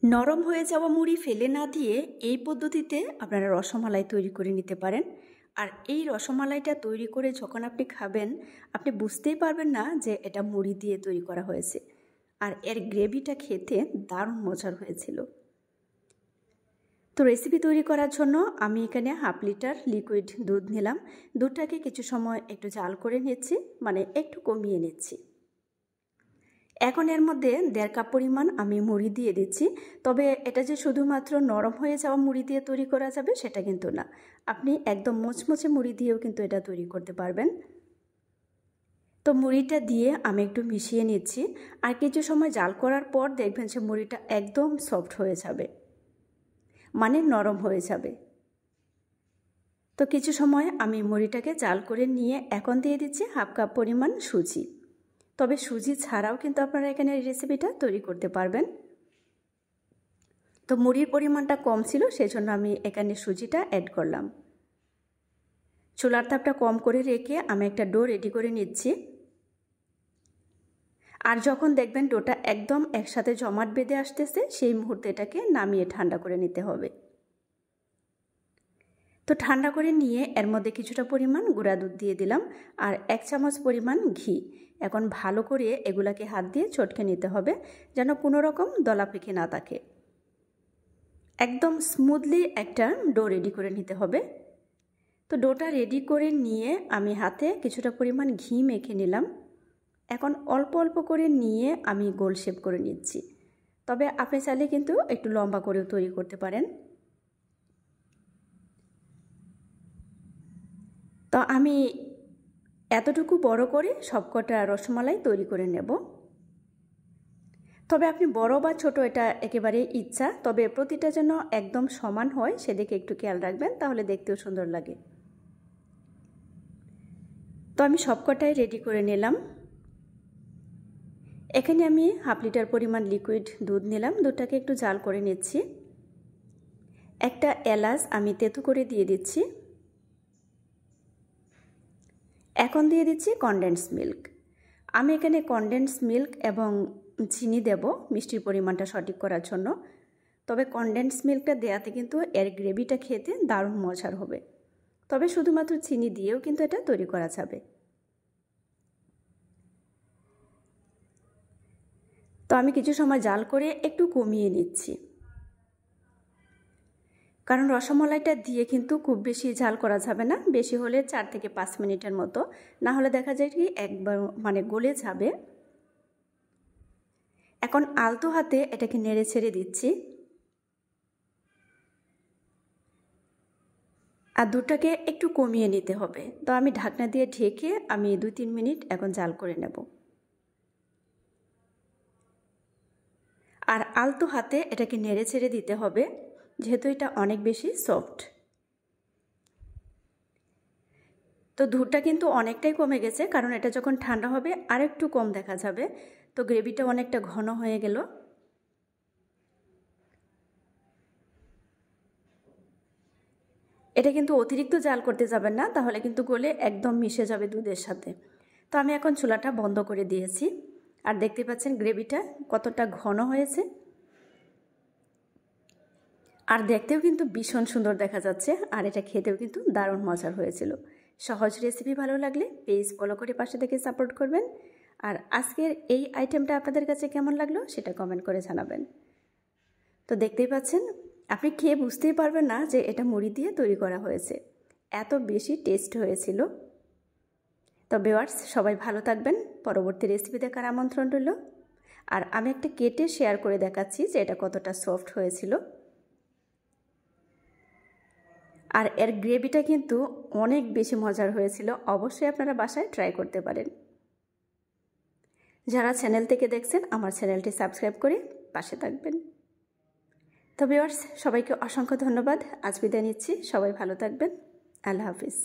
নরম হয়ে যাওয়া মুড়ি ফেলে না দিয়ে এই পদ্ধতিতে আপনারা রসমালাই তৈরি করে নিতে পারেন। আর এই রসমালাইটা তৈরি করে যখন আপনি খাবেন, আপনি বুঝতেই পারবেন না যে এটা মুড়ি দিয়ে তৈরি করা হয়েছে। আর এর গ্রেভিটা খেতে দারুণ মজার হয়েছিল। তো রেসিপি তৈরি করার জন্য আমি এখানে 1/2 লিটার লিকুইড দুধ নিলাম। দুধটাকে কিছু সময় একটু জাল করে নিচ্ছি, মানে একটু কমিয়ে নিচ্ছি। এখন এর মধ্যে 1.5 কাপ পরিমাণ আমি মুড়ি দিয়ে দিচ্ছি। তবে এটা যে শুধুমাত্র নরম হয়ে যাওয়া মুড়ি দিয়ে তৈরি করা যাবে সেটা কিন্তু না, আপনি একদম মুচমুচে মুড়ি দিয়েও কিন্তু এটা তৈরি করতে পারবেন। তো মুড়িটা দিয়ে আমি একটু মিশিয়ে নিচ্ছি। আর কিছু সময় জাল করার পর দেখবেন যে মুড়িটা একদম সফট হয়ে যাবে, মানে নরম হয়ে যাবে। তো কিছু সময় আমি মুড়িটাকে জাল করে নিয়ে এখন দিয়ে দিচ্ছি 1/2 কাপ পরিমাণ সুজি। তবে সুজি ছাড়াও কিন্তু আপনারা এখানে এই রেসিপিটা তৈরি করতে পারবেন। তো মুড়ির পরিমাণটা কম ছিল, সেজন্য আমি এখানে সুজিটা অ্যাড করলাম। চুলার তাপটা কম করে রেখে আমি একটা ডো রেডি করে নিচ্ছি। আর যখন দেখবেন ডোটা একদম একসাথে জমাট বেঁধে আসতেছে, সেই মুহূর্তে এটাকে নামিয়ে ঠান্ডা করে নিতে হবে। তো ঠান্ডা করে নিয়ে এর মধ্যে কিছুটা পরিমাণ গুঁড়া দুধ দিয়ে দিলাম আর 1 চামচ পরিমাণ ঘি। এখন ভালো করে এগুলাকে হাত দিয়ে চটকে নিতে হবে, যেন কোনো রকম দলা পেকে না থাকে। একদম স্মুথলি একটা ডো রেডি করে নিতে হবে। তো ডোটা রেডি করে নিয়ে আমি হাতে কিছুটা পরিমাণ ঘি মেখে নিলাম। এখন অল্প অল্প করে নিয়ে আমি গোল শেপ করে নিচ্ছি। তবে আপনি চাইলে কিন্তু একটু লম্বা করেও তৈরি করতে পারেন। তো আমি এতটুকু বড় করে সবকটা রসমালাই তৈরি করে নেব। তবে আপনি বড় বা ছোট এটা একেবারে ইচ্ছা, তবে প্রতিটা যেন একদম সমান হয় সেদিকে একটু খেয়াল রাখবেন, তাহলে দেখতেও সুন্দর লাগে। তো আমি সবকটাই রেডি করে নিলাম। এখানে আমি 1/2 লিটার পরিমাণ লিকুইড দুধ নিলাম। দুধটাকে একটু জাল করে নিচ্ছি। একটা এলাচ আমি তেতো করে দিয়ে দিচ্ছি। এখন দিয়ে দিচ্ছি কনডেন্স মিল্ক। আমি এখানে কনডেন্স মিল্ক এবং চিনি দেব মিষ্টির পরিমাণটা সঠিক করার জন্য। তবে কনডেন্স মিল্কটা দেওয়াতে কিন্তু এর গ্রেভিটা খেতে দারুণ মজার হবে। তবে শুধুমাত্র চিনি দিয়েও কিন্তু এটা তৈরি করা যাবে। তো আমি কিছু সময় জাল করে একটু কমিয়ে নিচ্ছি, কারণ রসমালাইটা দিয়ে কিন্তু খুব বেশি ঝাল করা যাবে না। বেশি হলে 4 থেকে 5 মিনিটের মতো, না হলে দেখা যায় কি একবার মানে গলে যাবে। এখন আলতো হাতে এটাকে নেড়ে ছেড়ে দিচ্ছি। আর দুধটাকে একটু কমিয়ে নিতে হবে। তো আমি ঢাকনা দিয়ে ঢেকে আমি 2-3 মিনিট এখন জাল করে নেব। আর আলতো হাতে এটাকে নেড়ে ছেড়ে দিতে হবে, যেহেতু এটা অনেক বেশি সফট। তো দুধটা কিন্তু অনেকটাই কমে গেছে, কারণ এটা যখন ঠান্ডা হবে আর একটু কম দেখা যাবে। তো গ্রেভিটা অনেকটা ঘন হয়ে গেল। এটা কিন্তু অতিরিক্ত জাল করতে যাবেন না, তাহলে কিন্তু গলে একদম মিশে যাবে দুধের সাথে। তো আমি এখন চুলাটা বন্ধ করে দিয়েছি। আর দেখতে পাচ্ছেন গ্রেভিটা কতটা ঘন হয়েছে। আর দেখতেও কিন্তু ভীষণ সুন্দর দেখা যাচ্ছে, আর এটা খেতেও কিন্তু দারুণ মজার হয়েছিল। সহজ রেসিপি ভালো লাগলে পেজ ফলো করে পাশে থেকে সাপোর্ট করবেন। আর আজকের এই আইটেমটা আপনাদের কাছে কেমন লাগলো সেটা কমেন্ট করে জানাবেন। তো দেখতেই পাচ্ছেন, আপনি খেয়ে বুঝতেই পারবেন না যে এটা মুড়ি দিয়ে তৈরি করা হয়েছে। এত বেশি টেস্ট হয়েছিল। তো ভিউয়ার্স, সবাই ভালো থাকবেন। পরবর্তী রেসিপি দেখার আমন্ত্রণ রইল। আর আমি একটা কেটে শেয়ার করে দেখাচ্ছি যে এটা কতটা সফট হয়েছিল। আর এর গ্রেভিটা কিন্তু অনেক বেশি মজার হয়েছিল। অবশ্যই আপনারা বাসায় ট্রাই করতে পারেন। যারা চ্যানেল থেকে দেখছেন, আমার চ্যানেলটি সাবস্ক্রাইব করে পাশে থাকবেন। তো ভিউয়ার্স, সবাইকে অসংখ্য ধন্যবাদ। আজ বিদায় নিচ্ছি। সবাই ভালো থাকবেন। আল্লাহ হাফিজ।